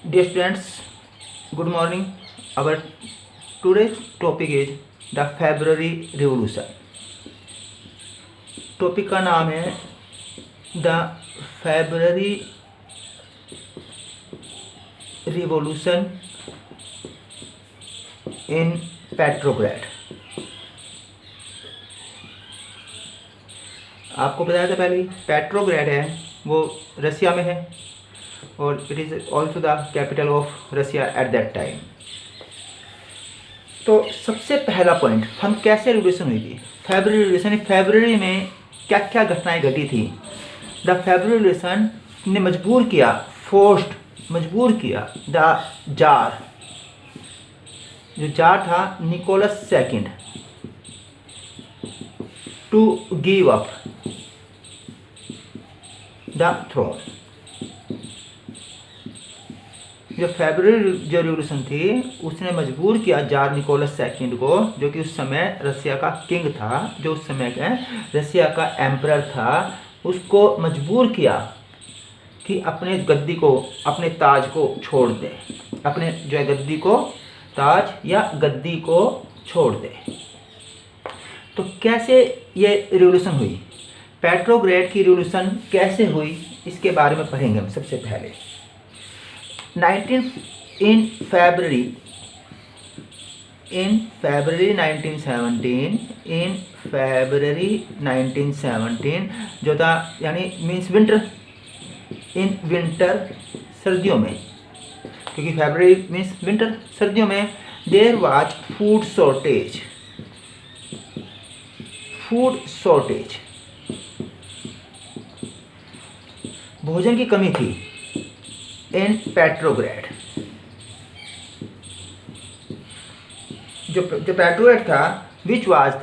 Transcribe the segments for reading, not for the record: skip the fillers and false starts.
Dear students, good morning. Our today's topic is the February Revolution. Topic का नाम है the February revolution in Petrograd. आपको बताया था पहले, पेट्रोग्राड है वो रसिया में है और it is also the capital of Russia at that time. तो सबसे पहला पॉइंट, हम कैसे रिवॉल्यूशन हुई थी, फेब्रुअरी रिवॉल्यूशन। फेब्रुअरी में क्या क्या घटनाएं घटी थी। द फेब्रुअरी रिवॉल्यूशन ने मजबूर किया द जार, जो जार था Nicholas second, to give up the throne. जो फेब्रुअरी जो रिवॉल्यूशन थी उसने मजबूर किया जार निकोलस सेकंड को, जो कि उस समय रसिया का किंग था, जो उस समय का रसिया का एम्परर था, उसको मजबूर किया कि अपने गद्दी को, अपने ताज को छोड़ दे, अपने जो है गद्दी को, ताज या गद्दी को छोड़ दे। तो कैसे ये रिवॉल्यूशन हुई, पेट्रोग्राड की रिवॉल्यूशन कैसे हुई, इसके बारे में पढ़ेंगे हम सबसे पहले। इन फरवरी 1917 जो था, यानी मीन्स विंटर, इन विंटर सर्दियों में, क्योंकि फरवरी मीन्स विंटर, सर्दियों में देयर वाज फूड शॉर्टेज, भोजन की कमी थी इन पेट्रोग्राड। जो पेट्रोग्राड था विच वाज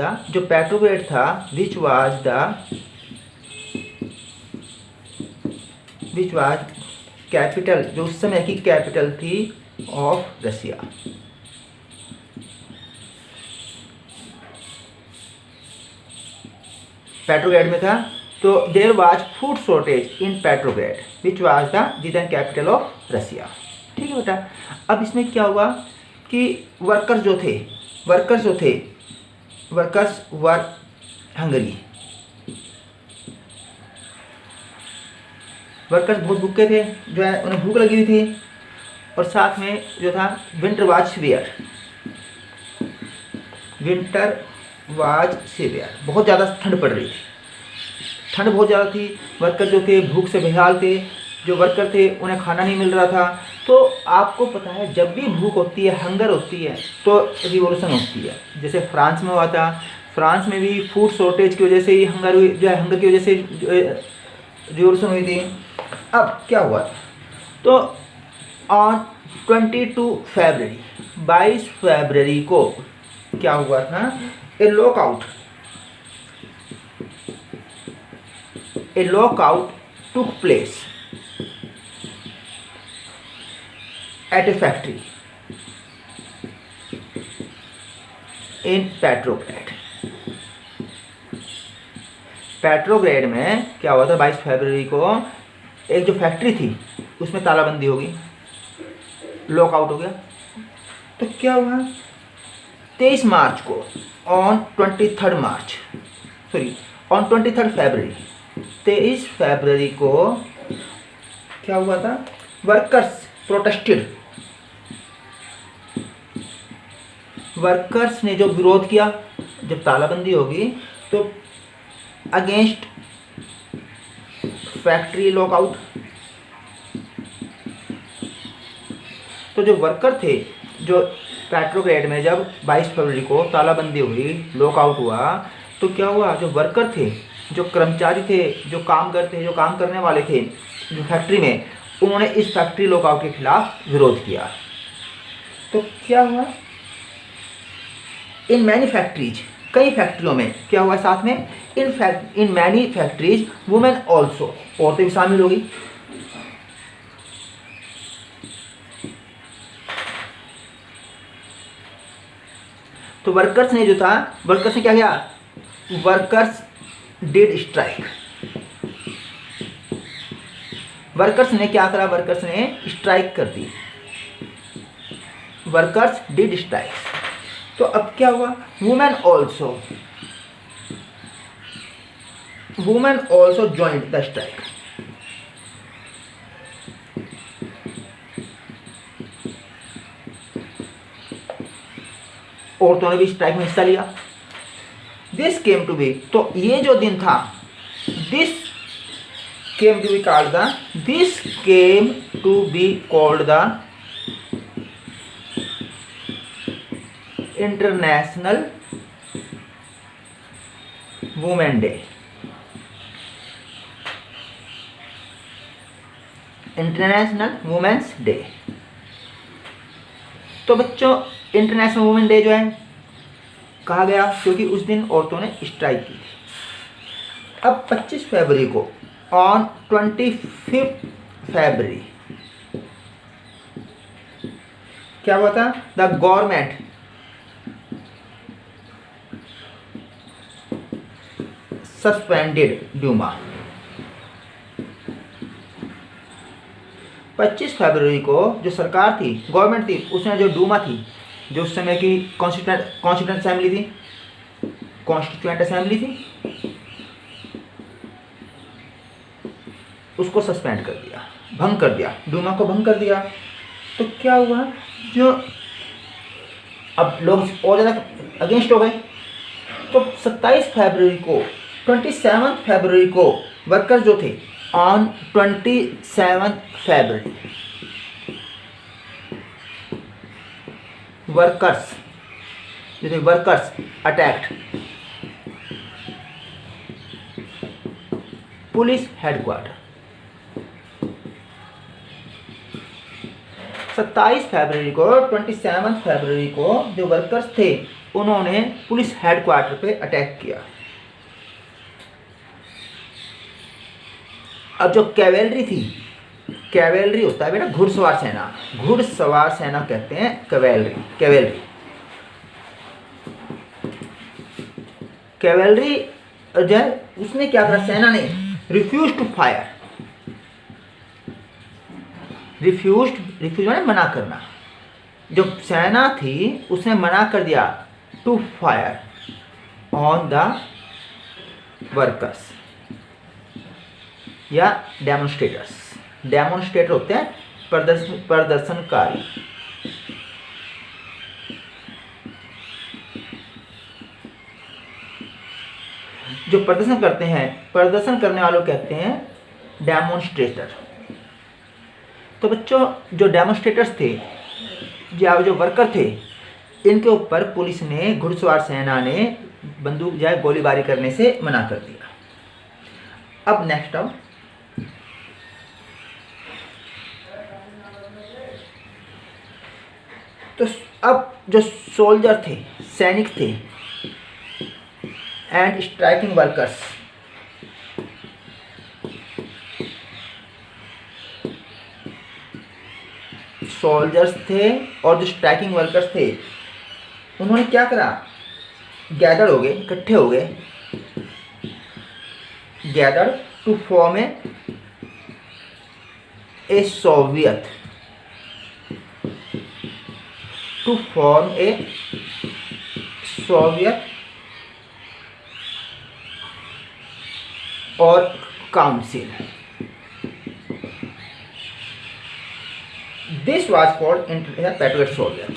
कैपिटल, जो उस समय की कैपिटल थी ऑफ रसिया। पेट्रोग्राड में था, तो there was food shortage in Petrograd which was the then capital of Russia. ठीक है बेटा। अब इसमें क्या हुआ कि वर्कर्स वर हंगरी, वर्कर्स बहुत भूखे थे, जो है उन्हें भूख लगी हुई थी, और साथ में जो था विंटर वाज सीवियर, बहुत ज़्यादा ठंड पड़ रही थी, ठंड बहुत ज़्यादा थी। वर्कर जो थे भूख से बेहाल थे, जो वर्कर थे उन्हें खाना नहीं मिल रहा था। तो आपको पता है जब भी भूख होती है, हंगर होती है, तो रिवॉल्यूशन होती है। जैसे फ्रांस में हुआ था, फ्रांस में भी फूड शॉर्टेज की वजह से ही हंगर की वजह से रिवॉल्यूशन हुई थी। अब क्या हुआ, तो ऑन 22 फरवरी को क्या हुआ था, ए lockout took place at a factory in Petrograd. Petrograd में क्या हुआ था, 22 फरवरी को एक जो फैक्ट्री थी उसमें तालाबंदी हो गई, लॉकआउट हो गया। तो क्या हुआ, 23 मार्च को, ऑन 23 फरवरी, 23 फरवरी को क्या हुआ था, वर्कर्स प्रोटेस्टेड, वर्कर्स ने जो विरोध किया, जब तालाबंदी होगी तो अगेंस्ट फैक्ट्री लॉकआउट। तो जो वर्कर थे, जो पेट्रोग्राड में जब 22 फरवरी को तालाबंदी हुई, लॉकआउट हुआ, तो क्या हुआ, जो वर्कर थे, जो कर्मचारी थे, जो काम करने वाले थे जो फैक्ट्री में, उन्होंने इस फैक्ट्री लॉकआउट के खिलाफ विरोध किया। तो क्या हुआ, इन मैनी फैक्ट्रीज, कई फैक्ट्रियों में क्या हुआ, साथ में in many factories women also, औरतें भी शामिल होगी। तो वर्कर्स ने क्या किया, वर्कर्स डिड स्ट्राइक, वर्कर्स ने क्या करा, वर्कर्स ने स्ट्राइक कर दी। Workers did strike. तो अब क्या हुआ, women also joined the strike. औरतों ने भी स्ट्राइक में हिस्सा लिया। दिस केम टू बी, तो ये जो दिन था, this came to be called the international women day. International women's day. तो बच्चों इंटरनेशनल वुमेन डे जो है कहा गया क्योंकि उस दिन औरतों ने स्ट्राइक की थी। अब 25 फरवरी को, ऑन 25 फरवरी क्या हुआ था, द गवर्नमेंट सस्पेंडेड ड्यूमा। 25 फरवरी को जो सरकार थी, गवर्नमेंट थी, उसने जो डूमा थी, जो उस समय की कॉन्स्टिट्यूएंट असेंबली थी, उसको सस्पेंड कर दिया, भंग कर दिया, डूमा को भंग कर दिया। तो क्या हुआ, जो अब लोग और ज़्यादा अगेंस्ट हो गए। तो 27 फरवरी को वर्कर्स जो थे, on 27 February workers attacked police headquarter. 27 फरवरी को, 27 फरवरी को जो वर्कर्स थे उन्होंने पुलिस हेडक्वार्टर पे अटैक किया। अब जो कैवेलरी थी, कैवेलरी होता है बेटा घुड़सवार सेना कहते हैं कैवेलरी जो है उसने क्या करा, सेना ने रिफ्यूज टू फायर, रिफ्यूज माने मना करना, जो सेना थी उसने मना कर दिया to fire on the workers या डेमोन्स्ट्रेटर होते हैं प्रदर्शनकारी। जो प्रदर्शन करते हैं, प्रदर्शन करने वालों कहते हैं डेमोन्स्ट्रेटर। तो बच्चों जो डेमोन्स्ट्रेटर्स थे या जो वर्कर थे, इनके ऊपर पुलिस ने, घुड़सवार सेना ने बंदूक या गोलीबारी करने से मना कर दिया। अब नेक्स्ट आओ, तो अब जो सोल्जर थे, सैनिक थे एंड स्ट्राइकिंग वर्कर्स, सोल्जर्स थे और जो स्ट्राइकिंग वर्कर्स थे, उन्होंने क्या करा, गैदर हो गए, इकट्ठे हो गए, gather to form a soviet, to form a soviet और council. This was called Petrograd soviet.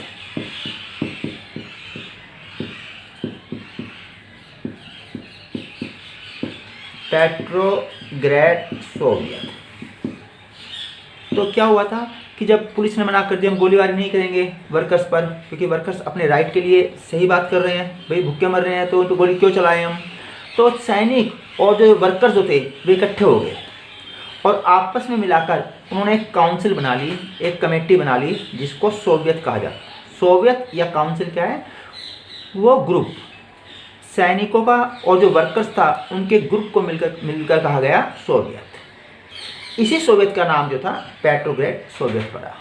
Petrograd soviet. तो क्या हुआ था कि जब पुलिस ने मना कर दिया हम गोलीबारी नहीं करेंगे वर्कर्स पर, क्योंकि वर्कर्स अपने राइट के लिए सही बात कर रहे हैं, भाई भूखे मर रहे हैं तो उन पर गोली क्यों चलाएं हम। तो सैनिक और जो वर्कर्स जो थे वे इकट्ठे हो गए और आपस में मिलाकर उन्होंने एक काउंसिल बना ली, एक कमेटी बना ली, जिसको सोवियत कहा जाता है। सोवियत या काउंसिल क्या है, वो ग्रुप सैनिकों का और जो वर्कर्स था उनके ग्रुप को मिलकर कहा गया सोवियत। इसी सोवियत का नाम जो था पेट्रोग्रेड सोवियत पड़ा।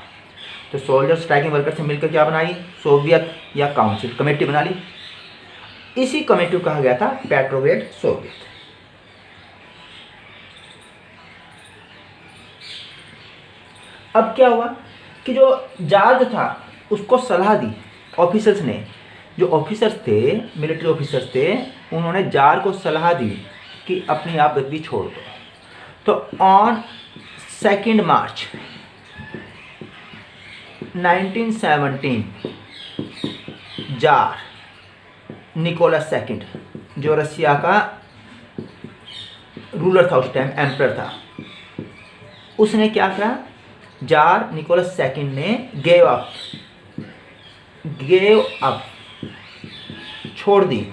तो सोल्जर स्ट्राइकिंग वर्कर से मिलकर क्या बनाई, सोवियत या काउंसिल कमेटी बना ली। इसी कमेटी को कहा गया था पेट्रोग्रेड सोवियत। अब क्या हुआ कि जो जार जो था उसको सलाह दी ऑफिसर्स ने, जो ऑफिसर्स थे, मिलिट्री ऑफिसर्स थे, उन्होंने जार को सलाह दी कि अपनी आप गद्दी छोड़ दो। तो on 2 March 1917 tsar Nicholas second, जो रसिया का रूलर था उस टाइम, एम्परर था, उसने क्या करा, जार निकोलस सेकंड ने गेव अप, छोड़ दी,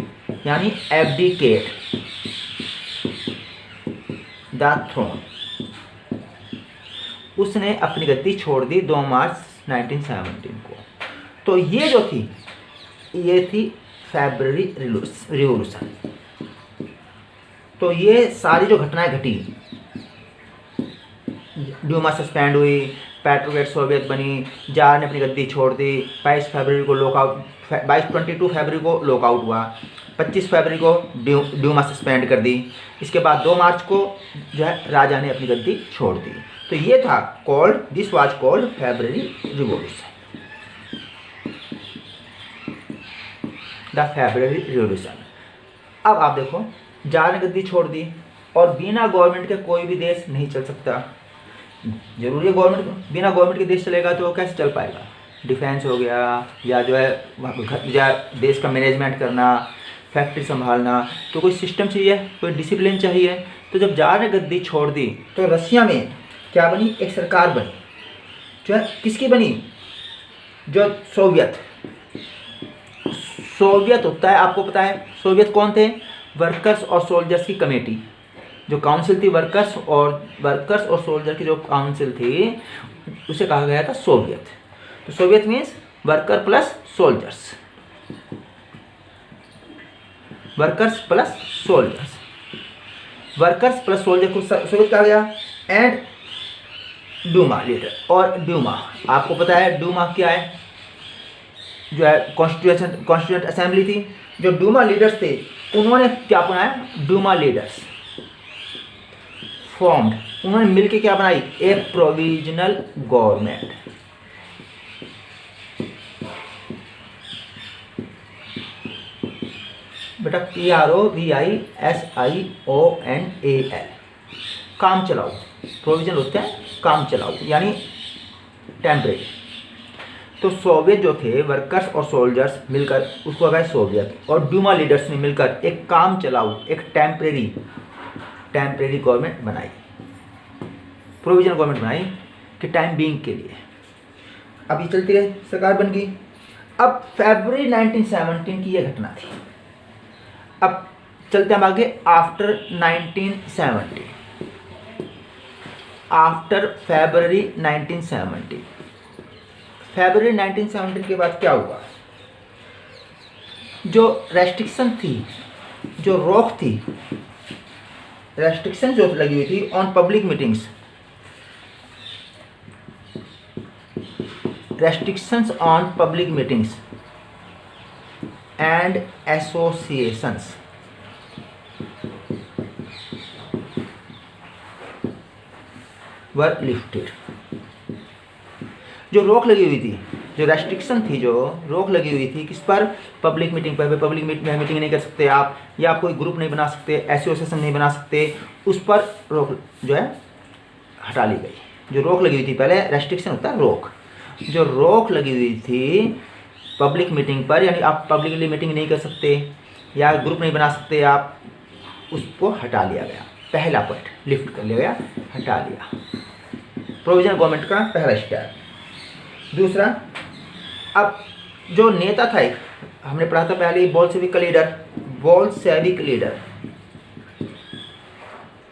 यानी एब्डिकेट द थ्रोन, उसने अपनी गद्दी छोड़ दी 2 मार्च 1917 को। तो ये जो थी, ये थी फरवरी रिवॉल्यूशन। तो ये सारी जो घटनाएं घटी, ड्यूमा सस्पेंड हुई, पेट्रोग्रेड सोवियत बनी, जार ने अपनी गद्दी छोड़ दी, 22 फरवरी को लॉकआउट, 22 फरवरी को लॉकआउट हुआ, 25 फरवरी को ड्यूमा सस्पेंड कर दी, इसके बाद 2 मार्च को जो है राजा ने अपनी गद्दी छोड़ दी। तो ये था called, this was called February revolution, the February revolution. अब आप देखो, जार ने गद्दी छोड़ दी और बिना गवर्नमेंट के कोई भी देश नहीं चल सकता। जरूरी है गवर्नमेंट, बिना गवर्नमेंट के देश चलेगा तो कैसे चल पाएगा? डिफेंस हो गया, या जो है या देश का मैनेजमेंट करना, फैक्ट्री संभालना, तो कोई सिस्टम चाहिए, कोई डिसिप्लिन चाहिए। तो जब जार ने गद्दी छोड़ दी तो रसिया में क्या बनी, एक सरकार बनी, जो है किसकी बनी, जो सोवियत होता है, आपको पता है सोवियत कौन थे, वर्कर्स और सोल्जर्स की कमेटी, जो काउंसिल थी, वर्कर्स और सोल्जर की जो काउंसिल थी, उसे कहा गया था सोवियत। तो Soviet means worker plus soldiers, workers plus soldiers, workers plus soldier को सोवियत कहा गया। एंड डूमा लीडर, और डूमा आपको पता है डूमा क्या है, जो है कॉन्स्टिट्यूएंट असेंबली थी। जो डूमा लीडर्स थे उन्होंने क्या बनाया, डूमा लीडर्स फॉर्म्ड, उन्होंने मिलकर क्या बनाई, ए प्रोविजनल गवर्नमेंट। बेटा PROVISIONAL, काम चलाओ, प्रोविजन होते हैं काम चलाओ, यानी टेम्परेरी। तो सोवियत जो थे, वर्कर्स और सोल्जर्स मिलकर, उसको कहा सोवियत, और डूमा लीडर्स ने मिलकर एक काम चलाओ, एक टेम्परेरी गवर्नमेंट बनाई, प्रोविजनल गवर्नमेंट बनाई कि टाइम बीइंग के लिए। अब ये चलती रही, सरकार बन गई। अब फरवरी 1917 की ये घटना थी। अब चलते हम आगे, आफ्टर 1970, आफ्टर फरवरी 1970, फरवरी 1917 के बाद क्या हुआ, जो रेस्ट्रिक्शन थी, जो रोक थी, रेस्ट्रिक्शन जो लगी हुई थी on public meetings, restrictions on public meetings and associations were lifted। जो रोक लगी हुई थी, जो रेस्ट्रिक्शन थी, जो रोक लगी हुई थी किस पर, पब्लिक मीटिंग पर, पब्लिक मीटिंग नहीं कर सकते आप, या आप कोई ग्रुप नहीं बना सकते, एसोसिएशन नहीं बना सकते, उस पर रोक जो है हटा ली गई। जो रोक लगी हुई थी, पहले रेस्ट्रिक्शन होता है रोक, जो रोक लगी हुई थी पब्लिक मीटिंग पर, यानी आप पब्लिकली मीटिंग नहीं कर सकते या ग्रुप नहीं बना सकते आप, उसको हटा लिया गया। पहला पॉइंट लिफ्ट कर लिया गया, हटा लिया, प्रोविजनल गवर्नमेंट का पहला स्टेप। दूसरा, अब जो नेता था, एक हमने पढ़ा था पहले,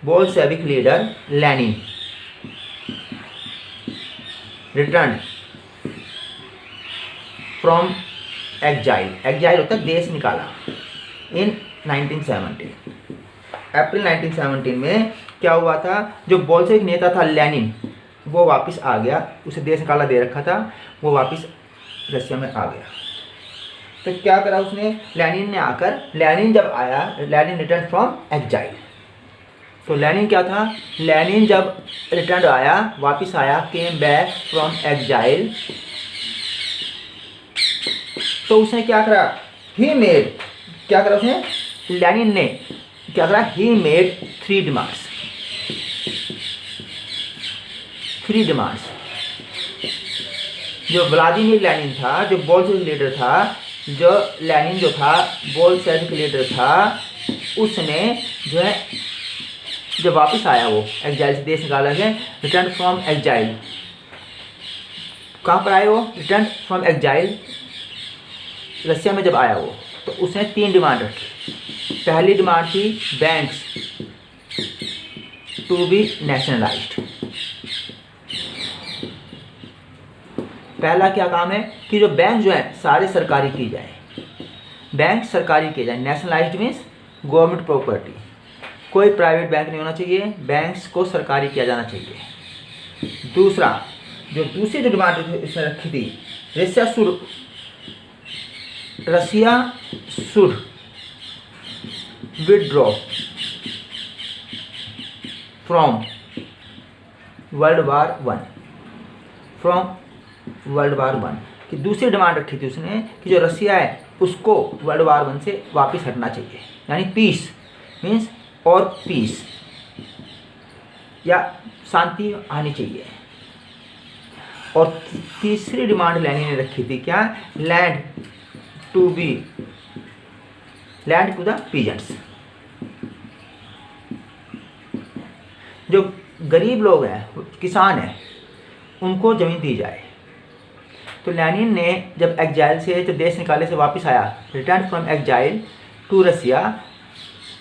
Bolshevik leader Lenin return from exile होता है देश निकाला, इन 1917, अप्रैल 1917 में क्या हुआ था, जो बोल्शेविक नेता था लेनिन, वो वापस आ गया, उसे देश निकाला दे रखा था, वो वापस रशिया में आ गया। तो क्या करा उसने, लेनिन ने आकर, लेनिन जब आया, लेनिन रिटर्न फ्रॉम एग्जाइल। तो लेनिन क्या था, लेनिन जब रिटर्न आया, वापस आया, केम बैक फ्रॉम एग्जाइल, तो उसने क्या करा, ही मेड, क्या करा उसने, लेनिन ने क्या करा, ही मेड 3 डिमांड्स। 3 डिमांड्स। जो व्लादिमीर लेनिन था, जो बोल्शेविक लीडर था, जो लेनिन जो था बोल्शेविक लीडर था, उसने जो है जब वापस आया वो एग्जाइल से, देश निकाला है, रिटर्न फ्रॉम एग्जाइल। कहाँ पर आए वो, रिटर्न फ्रॉम एग्जाइल, रशिया में जब आया वो, तो उसने 3 डिमांड रखी। पहली डिमांड थी बैंक्स टू बी नेशनलाइज्ड। पहला क्या काम है कि जो बैंक जो है सारे सरकारी की जाए, बैंक सरकारी किए जाए। नेशनलाइज्ड मीन्स गवर्नमेंट प्रॉपर्टी, कोई प्राइवेट बैंक नहीं होना चाहिए, बैंक्स को सरकारी किया जाना चाहिए। दूसरा, दूसरी जो डिमांड इसने रखी थी, Russia should withdraw from world war 1, from world war 1 की दूसरी डिमांड रखी थी उसने कि जो रशिया है उसको वर्ल्ड वार 1 से वापस हटना चाहिए, यानी पीस मीन्स और पीस या शांति आनी चाहिए। और तीसरी डिमांड लेनिन ने रखी थी क्या, लैंड टू द पीजेंट्स। जो गरीब लोग हैं, किसान हैं, उनको ज़मीन दी जाए। तो लेनिन ने जब एग्जाइल से, जब देश निकाले से वापस आया, रिटर्न फ्रॉम एग्जाइल टू रसिया,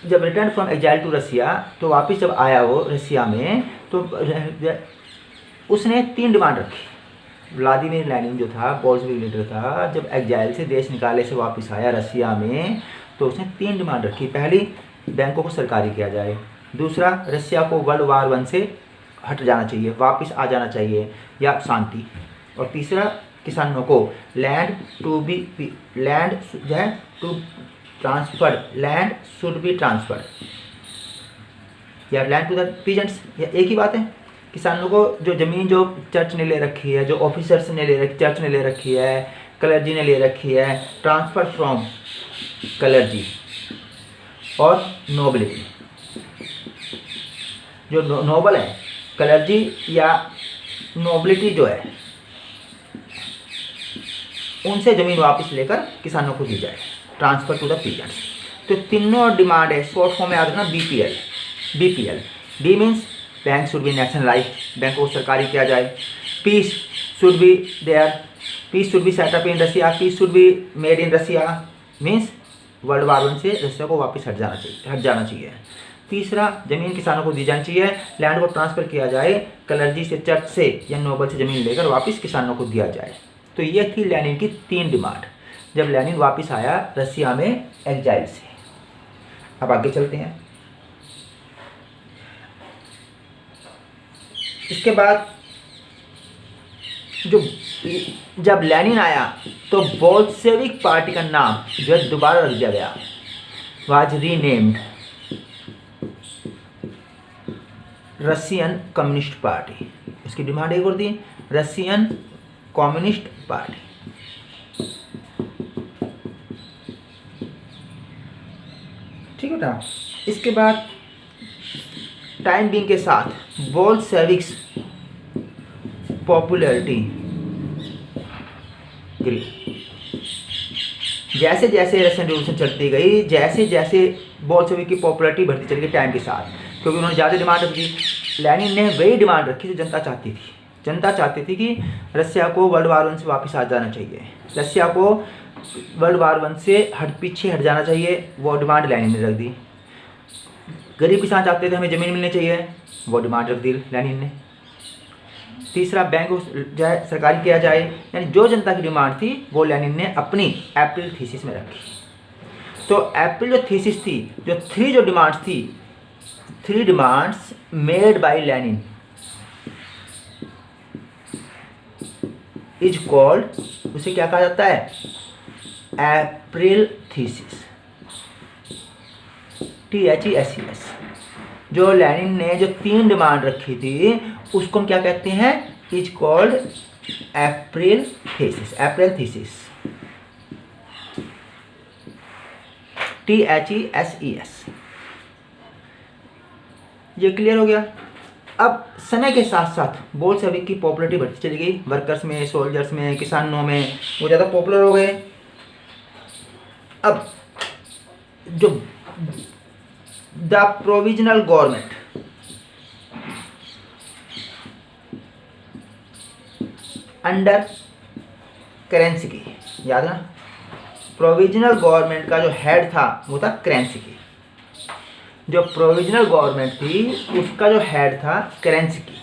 जब रिटर्न फ्रॉम एग्जाइल टू रसिया, तो वापस जब आया वो रसिया में, तो उसने 3 डिमांड रखी। व्लादिमीर लेनिन जो था, बोल्शेविक लीडर था, जब एग्जाइल से, देश निकाले से वापस आया रसिया में, तो उसने 3 डिमांड रखी। पहली, बैंकों को सरकारी किया जाए। दूसरा, रसिया को वर्ल्ड वार 1 से हट जाना चाहिए, वापस आ जाना चाहिए या शांति। और तीसरा, किसानों को लैंड जो है to transferred, land should be transferred या लैंड टू द पीजेंट्स, या एक ही बात है। किसानों को जो ज़मीन जो चर्च ने ले रखी है, जो ऑफिसर्स ने ले रखी, चर्च ने ले रखी है, क्लर्जी ने ले रखी है, ट्रांसफर फ्रॉम क्लर्जी और नोबिलिटी। जो नोबल है, क्लर्जी या नोबिलिटी जो है, उनसे ज़मीन वापस लेकर किसानों को दी जाए, ट्रांसफर टू द पीजेंट्स। तो तीनों डिमांड है, शॉर्ट फॉर्म में याद रखना, BPL. B means bank should be nationalised, bank को सरकारी किया जाए। Peace should be there, peace should be set up in Russia, peace should be made in Russia means world war 1 से रसिया को वापस हट जाना चाहिए। तीसरा, ज़मीन किसानों को दी जानी चाहिए, लैंड को ट्रांसफ़र किया जाए, क्लर्जी से, चर्च से या नोबल से ज़मीन लेकर वापस किसानों को दिया जाए। तो ये थी लेनिन की 3 डिमांड जब लेनिन वापस आया रसिया में एग्जाइल से। अब आगे चलते हैं। इसके बाद जब लेनिन आया तो बोल्शेविक पार्टी का नाम जो है दोबारा रख दिया गया, was renamed Russian communist party. उसकी डिमांड एक और थी, रशियन कम्युनिस्ट पार्टी। ठीक है ना। इसके बाद टाइम बीइंग के साथ बोल्शेविक्स पॉपुलैरिटी गिरी। जैसे जैसे रशियन रिवॉल्यूशन चलती गई, जैसे जैसे बोल्शेविक की पॉपुलैरिटी बढ़ती चली गई टाइम के साथ, क्योंकि उन्होंने ज़्यादा डिमांड रखी। लेनिन ने वही डिमांड रखी जो जनता चाहती थी। जनता चाहती थी कि रसिया को वर्ल्ड वार 1 से वापस आ जाना चाहिए, रसिया को वर्ल्ड वार 1 से पीछे हट जाना चाहिए, वो डिमांड लेनिन ने रख दी। गरीब किसान चाहते थे हमें ज़मीन मिलनी चाहिए, वो डिमांड रख दी लेनिन ने। तीसरा, बैंक को जो है सरकारी किया जाए, यानी जो जनता की डिमांड थी वो लेनिन ने अपनी अप्रैल थीसिस में रखी। तो अप्रैल जो थीसिस थी, जो 3 डिमांड्स थी, 3 demands made by Lenin is called, उसे क्या कहा जाता है, अप्रैल थीसिस, THESIS। जो लेनिन ने जो 3 डिमांड रखी थी उसको हम क्या कहते हैं, is called April thesis, April thesis. THESES। ये क्लियर हो गया। अब समय के साथ साथ बोल्शेविक की पॉपुलरिटी बढ़ती चली गई, वर्कर्स में, सोल्जर्स में, किसानों में वो ज़्यादा पॉपुलर हो गए। अब जो द प्रोविजनल गवर्नमेंट अंडर केरेंस्की, याद ना, प्रोविजनल गवर्नमेंट का जो हेड था वो था केरेंस्की। जो प्रोविजनल गवर्नमेंट थी उसका जो हेड था केरेंस्की।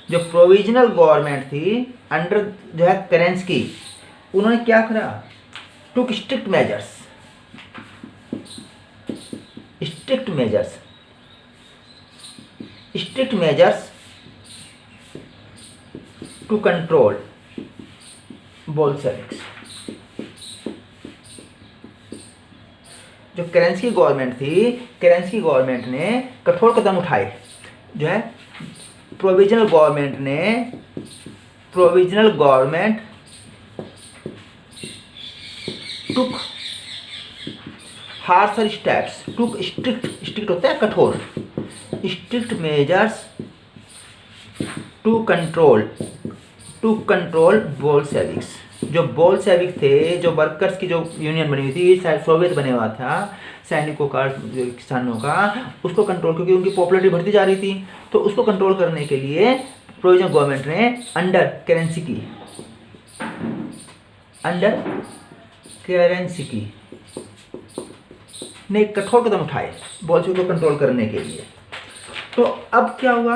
जो प्रोविजनल गवर्नमेंट थी अंडर जो है केरेंस्की, उन्होंने क्या करा, took strict measures to control Bolsheviks. जो केरेंस्की गवर्नमेंट थी, केरेंस्की गवर्नमेंट ने कठोर कदम उठाए। जो है provisional government took harsher steps, took strict होता है कठोर, strict measures to control Bolsheviks. जो बोल्शेविक थे, जो वर्कर्स की जो यूनियन बनी हुई थी, सोवियत बने हुआ था सैनिकों का, किसानों का, उसको कंट्रोल, क्योंकि उनकी पॉपुलरिटी बढ़ती जा रही थी, तो उसको कंट्रोल करने के लिए प्रोविजनल गवर्नमेंट ने अंडर केरेंस्की ने कठोर कदम उठाए बोल्शेविक को कंट्रोल करने के लिए। तो अब क्या हुआ,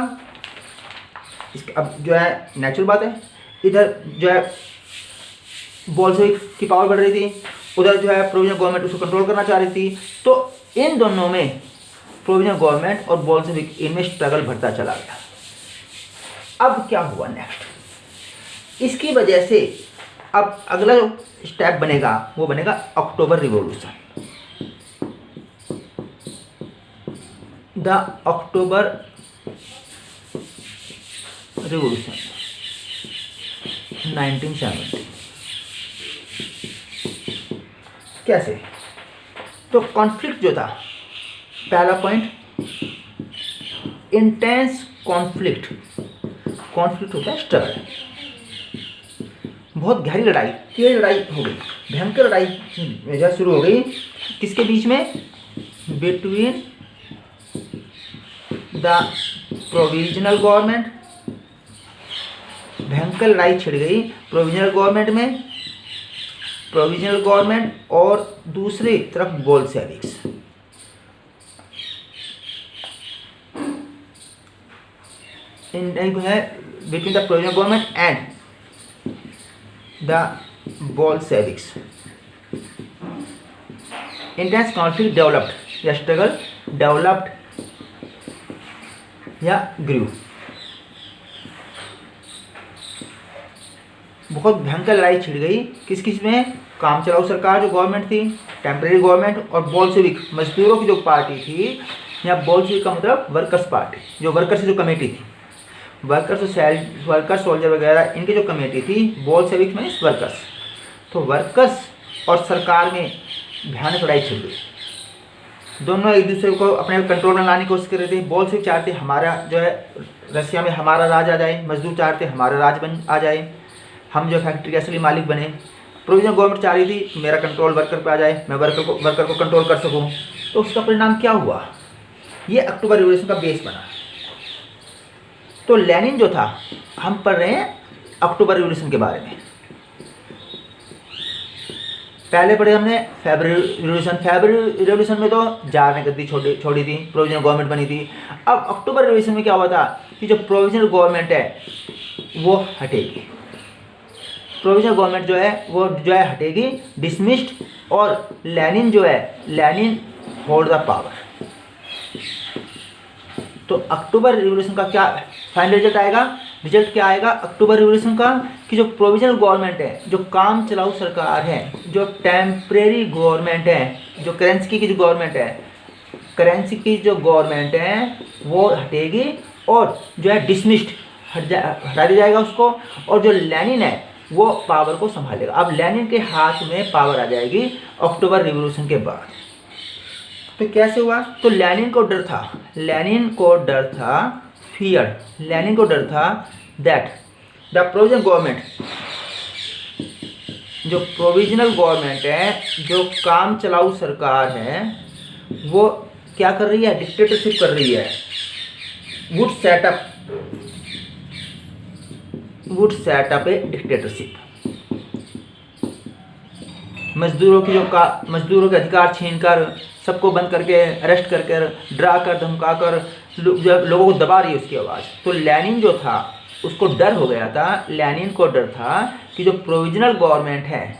अब जो है नेचुरल बात है, इधर जो है बोल्शेविक की पावर बढ़ रही थी, उधर जो है प्रोविजनल गवर्नमेंट उसको कंट्रोल करना चाह रही थी। तो इन दोनों में, प्रोविजनल गवर्नमेंट और बोल्शेविक, इनमें स्ट्रगल बढ़ता चला गया। अब क्या हुआ नेक्स्ट, इसकी वजह से अब अगला जो स्टेप बनेगा वो बनेगा अक्टूबर रिवॉल्यूशन। The October revolution 1970। कैसे, तो कॉन्फ्लिक्ट जो था, पहला पॉइंट, इंटेंस कॉन्फ्लिक्ट होता है स्ट्रगल, बहुत गहरी लड़ाई, तेज लड़ाई हो गई, भयंकर लड़ाई जो शुरू हो गई, किसके बीच में, बिटवीन द प्रोविजनल गवर्नमेंट, भयंकर लड़ाई छिड़ गई प्रोविजनल गवर्नमेंट और दूसरी तरफ बोल्शेविक्स। है between the provisional government and the Bolsheviks. Intense conflict developed या स्ट्रगल डेवलप्ड या ग्रू। बहुत भयंकर लड़ाई छिड़ गई किस में, काम चलाऊ सरकार जो गवर्नमेंट थी, टेम्परेरी गवर्नमेंट, और बोल्शेविक मजदूरों की जो पार्टी थी, या बोल्शेविक का मतलब वर्कर्स पार्टी, जो वर्कर्स की जो कमेटी थी, वर्कर्स सोल्जर वगैरह, इनकी जो कमेटी थी, बोल्शेविक मीन्स वर्कर्स। तो वर्कर्स और सरकार में भयानक लड़ाई छिड़ गई, दोनों एक दूसरे को अपने कंट्रोल में लाने की कोशिश कर रहे थे। बोल्शेविक चाहते हमारा जो है रशिया में हमारा राज आ जाए, मजदूर चाहते हमारा राज बन आ जाए, हम जो फैक्ट्री के असली मालिक बने। प्रोविजनल गवर्नमेंट चाह रही थी मेरा कंट्रोल वर्कर पे आ जाए, मैं वर्कर को कंट्रोल कर सकूं। तो उसका परिणाम क्या हुआ, ये अक्टूबर रिवॉल्यूशन का बेस बना। तो लेनिन जो था, हम पढ़ रहे हैं अक्टूबर रिवॉल्यूशन के बारे में, पहले पढ़े हमने फरवरी रिवॉल्यूशन में तो जार ने गद्दी छोड़ी थी, प्रोविजनल गवर्नमेंट बनी थी। अब अक्टूबर रिवॉल्यूशन में क्या हुआ था कि जो प्रोविजनल गवर्नमेंट है वो हटेगी, प्रोविजनल गवर्नमेंट जो है वो जो है हटेगी, डिसमिस्ड, और लेनिन जो है, लेनिन होल्ड द पावर। तो अक्टूबर रिवॉल्यूशन का क्या फाइनल रिजल्ट आएगा, रिजल्ट क्या आएगा अक्टूबर रिवॉल्यूशन का, कि जो प्रोविजनल गवर्नमेंट है, जो काम चलाऊ सरकार है, जो टेम्परेरी गवर्नमेंट है, जो केरेंस्की की जो गवर्नमेंट है, करेंसी की जो गवर्नमेंट है वो हटेगी, और जो है डिसमिस्ड हटा दिया जाएगा उसको, और जो लेनिन है वो पावर को संभालेगा। अब लेनिन के हाथ में पावर आ जाएगी अक्टूबर रिवॉल्यूशन के बाद। तो कैसे हुआ? तो लेनिन को डर था, लेनिन को डर था दैट द प्रोविजनल गवर्नमेंट, जो प्रोविजनल गवर्नमेंट है, जो काम चलाऊ सरकार है, वो क्या कर रही है? डिक्टेटरशिप कर रही है। Would set up A dictatorship. मजदूरों के अधिकार छीनकर, सबको बंद करके, अरेस्ट करके, डरा कर, धमका कर लोगों को दबा रही है उसकी आवाज़। तो लेनिन जो था उसको डर हो गया था, लेनिन को डर था कि जो प्रोविजनल गवर्नमेंट है,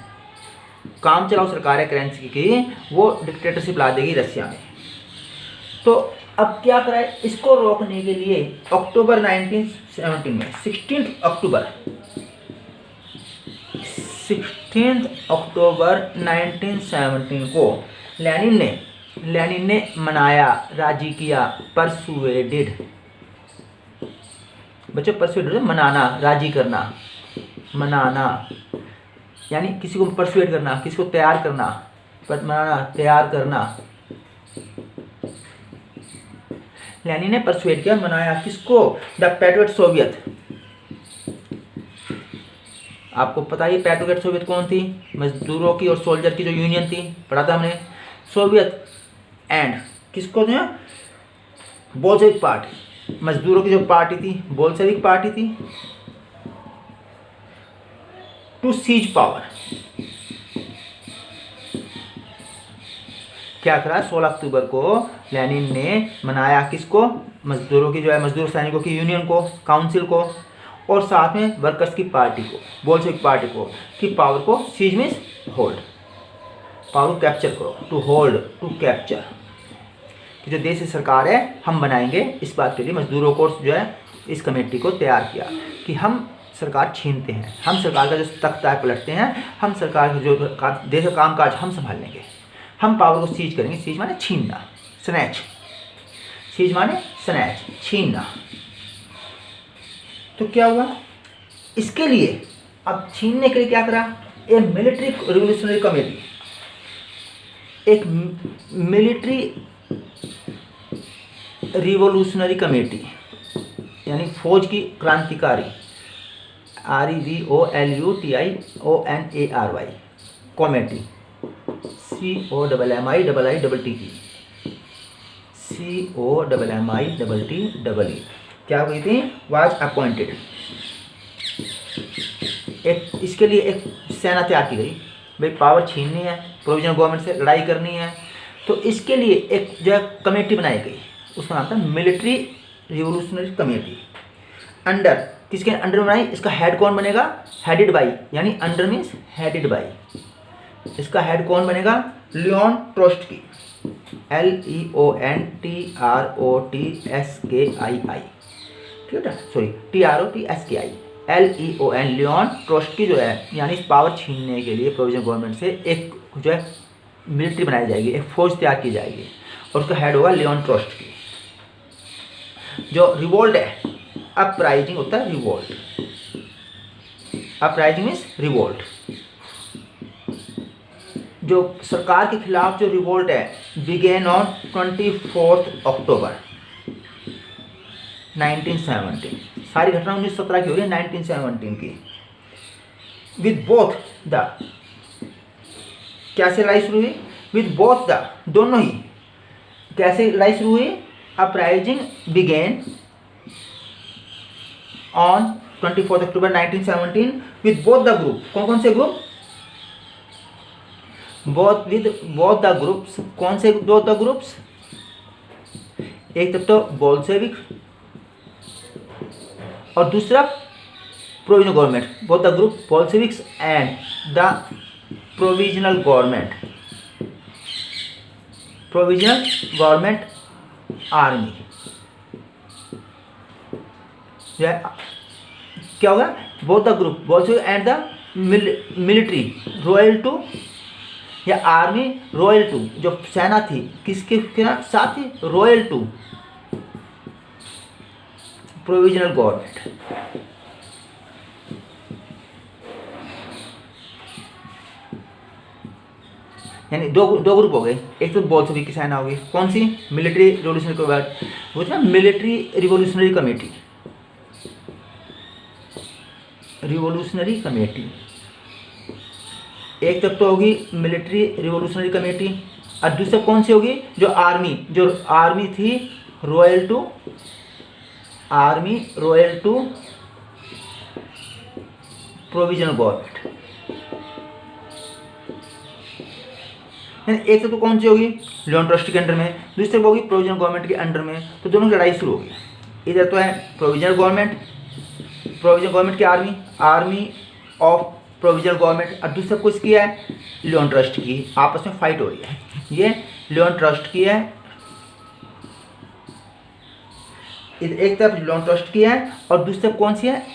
काम चलाऊ सरकार है करेंसी की, वो डिक्टेटरशिप ला देगी रशिया में। तो अब क्या कराए? इसको रोकने के लिए अक्टूबर 1917 में 16 अक्टूबर 1917 को लेनिन ने मनाया, राजी किया, परसुएडेड। बच्चों परसुएडेड मनाना, राजी करना, मनाना यानी किसी को परसुएड करना, किसी को तैयार करना, मनाना, तैयार करना। लेनिन ने परसुएड किया, मनाया किसको? The patriot Soviet. आपको पता ही पैट्रियट सोवियत कौन थी? मजदूरों की और सोल्जर की जो यूनियन थी, पढ़ा था हमने। सोवियत एंड किसको थे? Bolshevik party. मजदूरों की जो पार्टी थी बोल्शेविक पार्टी थी। टू सीज पावर, क्या करा? 16 अक्टूबर को लेनिन ने मनाया किसको? मजदूरों की जो है, मजदूर सैनिकों की यूनियन को, काउंसिल को, और साथ में वर्कर्स की पार्टी को, बोल्शेविक पार्टी को, कि पावर को सीज मीन्स होल्ड, पावर को कैप्चर करो। टू होल्ड, टू कैप्चर, कि जो देश की सरकार है हम बनाएंगे। इस बात के लिए मजदूरों को जो है इस कमेटी को तैयार किया कि हम सरकार छीनते हैं, हम सरकार का जो तख्ता है पलटते हैं, हम सरकार के जो देश का काम काज हम संभाल लेंगे, हम पावर को सीज करेंगे। सीज माने छीनना, स्नैच। सीज माने स्नैच, छीनना। तो क्या हुआ? इसके लिए अब छीनने के लिए क्या करा? ए मिलिट्री रिवोल्यूशनरी कमेटी, एक मिलिट्री रिवोल्यूशनरी कमेटी यानी फौज की क्रांतिकारी, REVOLUTIONARY कमेटी, COMMITTE क्या हुई थी? Was appointed. एक इसके लिए एक सेना तैयार की गई। भाई पावर छीननी है, प्रोविजनल गवर्नमेंट से लड़ाई करनी है, तो इसके लिए एक जो कमेटी बनाई गई, उसका नाम था मिलिट्री रिवोल्यूशनरी कमेटी। अंडर, किसके अंडर बनाई? इसका हेड कौन बनेगा? हेडेड बाई, यानी अंडर मीन्स हेडेड बाई। इसका हेड कौन बनेगा? लियोन ट्रोट्स्की, LEONTROTSKI, ठीक है, सॉरी TROTSKI, LEON, लियोन ट्रोट्स्की जो है, यानी इस पावर छीनने के लिए प्रोविजनल गवर्नमेंट से एक जो है मिलिट्री बनाई जाएगी, एक फौज तैयार की जाएगी, और उसका हेड होगा लियोन ट्रोट्स्की। जो रिवोल्ट है, अपराइजिंग होता है रिवोल्ट, अपराइजिंग मीन्स रिवोल्ट। जो सरकार के खिलाफ जो रिवोल्ट है, बिगेन ऑन 24 अक्टूबर 1917। सारी घटना 1917 की हो रही है, 1917 की। विद बोथ द, कैसे लड़ाई शुरू हुई? विद बोथ द, दोनों ही। कैसे लड़ाई शुरू हुई? Uprising begin on 24 October 1917 with both the group. कौन कौन से ग्रुप? Both the groups. कौन से दो द ग्रुप्स? एक तब तो बोल्शेविक और दूसरा provisional government. Both the group Bolsheviks and the provisional government, provisional government army. क्या होगा? Both the group Bolshevik and the military royal to, या आर्मी रॉयल टू, जो सेना थी किसके साथ थी? Royal to provisional government. यानी दो ग्रुप हो गए। एक तो बोल्शेविक की सेना होगी, कौन सी, मिलिट्री रिवोल्यूशनरी के बाद वो था military revolutionary committee, revolutionary committee. एक तब तो होगी मिलिट्री रिवोल्यूशनरी कमेटी, और दूसरा कौन सी होगी, जो आर्मी थी रॉयल टू प्रोविजनल गवर्नमेंट। एक तो कौन सी होगी, लियोन ट्रस्ट के अंडर में, दूसरे वो होगी प्रोविजनल गवर्नमेंट के अंडर में। तो दोनों की लड़ाई शुरू होगी। इधर तो है प्रोविजनल गवर्नमेंट की आर्मी ऑफ प्रोविजनल गवर्नमेंट, और दूसरा कुछ किया है लियोन ट्रस्ट की, आपस में फाइट हो रही है। ये लियोन ट्रस्ट की है, एक तरफ लियोन ट्रस्ट की है और दूसरी कौन सी है,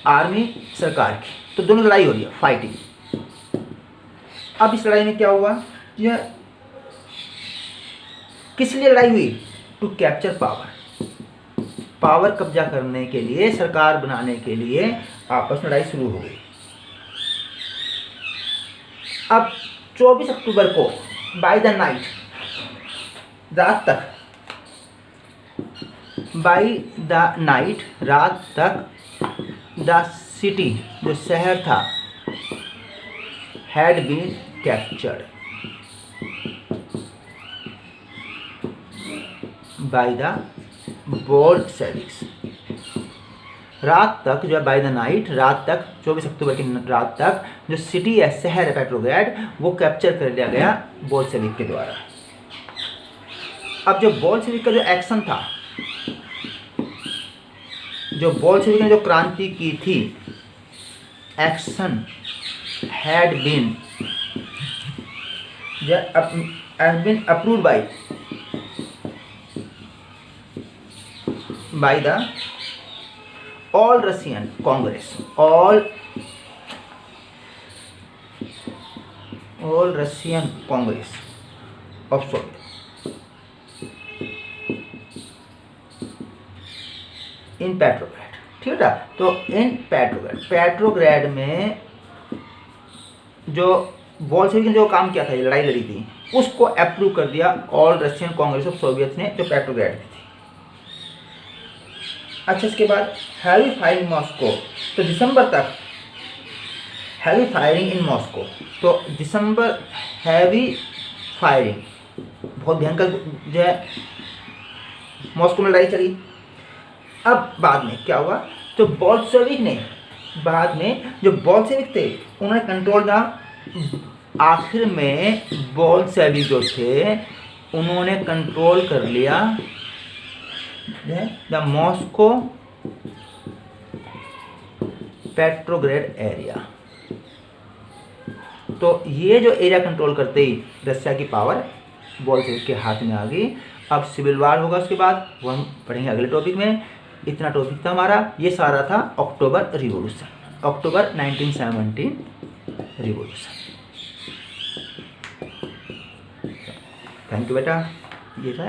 आर्मी सरकार की। तो दोनों लड़ाई हो रही है, फाइटिंग। अब इस लड़ाई में क्या हुआ, यह किस लिए लड़ाई हुई, टू कैप्चर पावर कब्जा करने के लिए, सरकार बनाने के लिए आपस में लड़ाई शुरू हो गई। अब 24 अक्टूबर को बाय द नाइट, रात तक द सिटी, जो शहर था, had been captured by the Bolsheviks. रात तक जो है बाय द नाइट, रात तक 24 अक्टूबर की रात तक जो सिटी है, शहर है पेट्रोग्राड, वो कैप्चर कर लिया गया बोल्शेविक के द्वारा। अब जो बोल्शेविक का जो एक्शन था, जो बोल्शेविक ने जो क्रांति की थी, action had been approved by the all Russian congress of Soviet in Petrograd. ठीक है, तो इन पेट्रोग्राड में जो बोल्शेविक ने जो काम किया था, ये लड़ाई लड़ी थी, उसको अप्रूव कर दिया all Russian congress of Soviet ने, जो पेट्रोग्राड में थी। अच्छा, इसके बाद हैवी फायरिंग मॉस्को, तो दिसंबर तक हैवी फायरिंग इन मॉस्को, तो दिसंबर हैवी फायरिंग, बहुत भयंकर जो है मॉस्को में लड़ाई चली। अब बाद में क्या हुआ, तो बोल्शेविक ने बाद में, जो बोल्शेविक थे उन्होंने कंट्रोल था, आखिर में बोल्शेविक जो थे उन्होंने कंट्रोल कर लिया द मॉस्को पेट्रोग्राड एरिया। तो ये जो एरिया कंट्रोल करते ही रशिया की पावर बोल्शेविक के हाथ में आ गई। अब सिविल वार होगा, उसके बाद वो हम पढ़ेंगे अगले टॉपिक में। इतना टॉपिक था हमारा, ये सारा था October revolution, October 1917 revolution. Thank you बेटा, ये था